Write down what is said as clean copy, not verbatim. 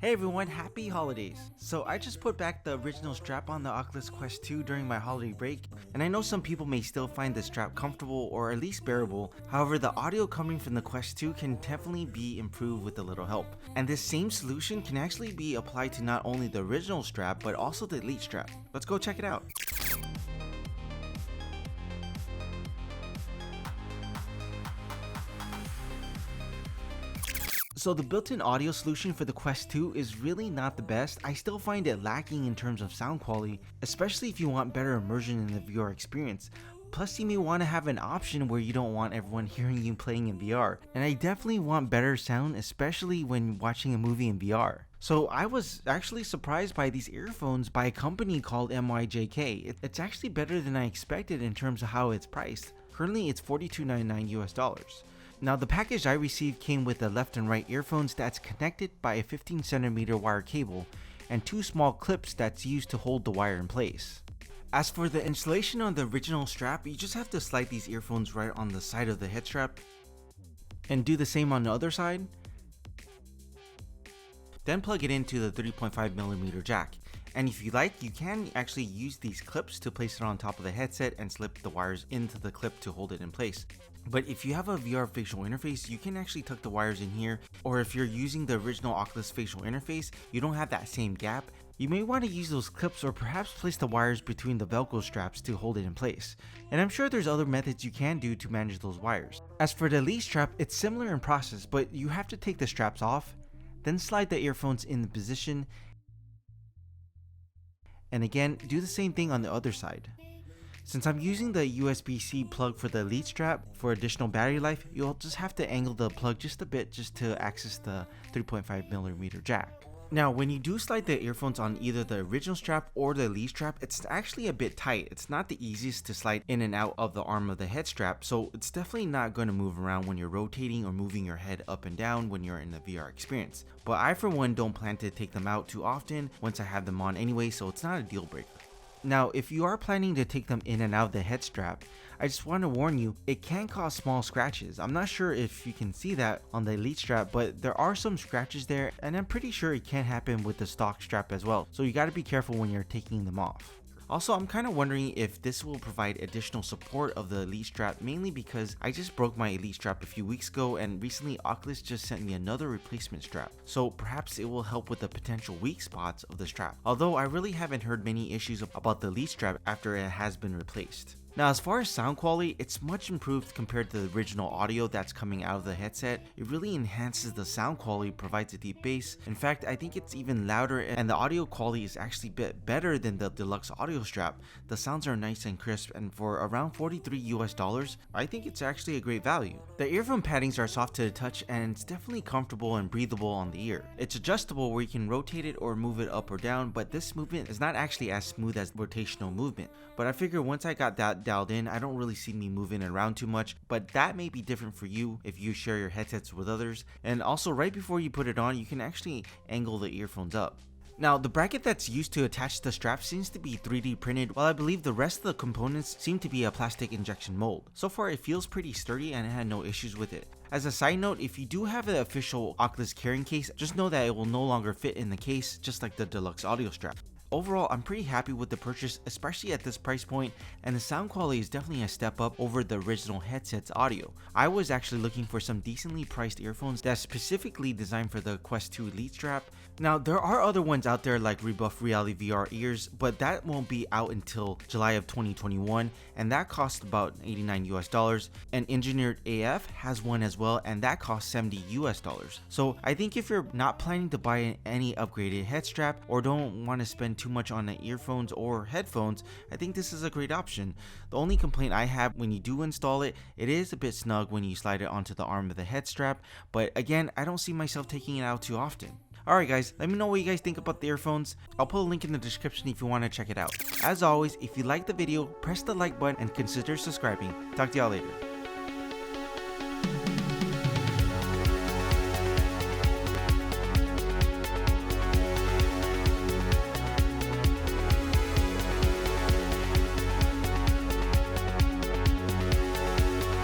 Hey everyone, happy holidays! So I just put back the original strap on the Oculus Quest 2 during my holiday break, and I know some people may still find the strap comfortable or at least bearable. However, the audio coming from the Quest 2 can definitely be improved with a little help. And this same solution can actually be applied to not only the original strap but also the Elite strap. Let's go check it out. So the built-in audio solution for the Quest 2 is really not the best. I still find it lacking in terms of sound quality, especially if you want better immersion in the VR experience. Plus, you may want to have an option where you don't want everyone hearing you playing in VR. And I definitely want better sound, especially when watching a movie in VR. So I was actually surprised by these earphones by a company called MYJK. It's actually better than I expected in terms of how it's priced. Currently, it's $42.99 US. Now the package I received came with the left and right earphones that's connected by a 15cm wire cable and two small clips that's used to hold the wire in place. As for the installation on the original strap, you just have to slide these earphones right on the side of the head strap and do the same on the other side. Then plug it into the 3.5mm jack. And if you like, you can actually use these clips to place it on top of the headset and slip the wires into the clip to hold it in place. But if you have a VR facial interface, you can actually tuck the wires in here, or if you're using the original Oculus facial interface, you don't have that same gap, you may want to use those clips or perhaps place the wires between the Velcro straps to hold it in place. And I'm sure there's other methods you can do to manage those wires. As for the Elite strap, it's similar in process, but you have to take the straps off, then slide the earphones in the position, and again, do the same thing on the other side. Since I'm using the USB-C plug for the Elite strap for additional battery life, you'll just have to angle the plug just a bit just to access the 3.5mm jack. Now, when you do slide the earphones on either the original strap or the Elite strap, it's actually a bit tight. It's not the easiest to slide in and out of the arm of the head strap, so it's definitely not going to move around when you're rotating or moving your head up and down when you're in the VR experience. But I for one don't plan to take them out too often once I have them on anyway, so it's not a deal breaker. Now, if you are planning to take them in and out of the head strap, I just want to warn you, it can cause small scratches. I'm not sure if you can see that on the Elite strap, but there are some scratches there, and I'm pretty sure it can happen with the stock strap as well. So you got to be careful when you're taking them off. Also, I'm kind of wondering if this will provide additional support of the Elite strap, mainly because I just broke my Elite strap a few weeks ago, and recently Oculus just sent me another replacement strap. So perhaps it will help with the potential weak spots of the strap. Although I really haven't heard many issues about the Elite strap after it has been replaced. Now, as far as sound quality, it's much improved compared to the original audio that's coming out of the headset. It really enhances the sound quality, provides a deep bass. In fact, I think it's even louder, and the audio quality is actually a bit better than the deluxe audio strap. The sounds are nice and crisp, and for around $43 US, I think it's actually a great value. The earphone paddings are soft to the touch, and it's definitely comfortable and breathable on the ear. It's adjustable where you can rotate it or move it up or down, but this movement is not actually as smooth as rotational movement. But I figure once I got that dialed in, I don't really see me moving around too much, but that may be different for you if you share your headsets with others. And also, right before you put it on, you can actually angle the earphones up. Now, the bracket that's used to attach the strap seems to be 3D printed, while I believe the rest of the components seem to be a plastic injection mold. So far, it feels pretty sturdy and I had no issues with it. As a side note, if you do have the official Oculus carrying case, just know that it will no longer fit in the case, just like the deluxe audio strap. Overall, I'm pretty happy with the purchase, especially at this price point, and the sound quality is definitely a step up over the original headset's audio. I was actually looking for some decently priced earphones that's specifically designed for the Quest 2 Elite strap. Now, there are other ones out there like Rebuff Reality VR ears, but that won't be out until July of 2021, and that costs about $89 US, and Engineered AF has one as well, and that costs $70 US. So I think if you're not planning to buy any upgraded head strap or don't want to spend too much on the earphones or headphones, I think this is a great option. The only complaint I have when you do install it, it is a bit snug when you slide it onto the arm of the head strap, but again, I don't see myself taking it out too often. Alright guys, let me know what you guys think about the earphones. I'll put a link in the description if you want to check it out. As always, if you liked the video, press the like button and consider subscribing. Talk to y'all later.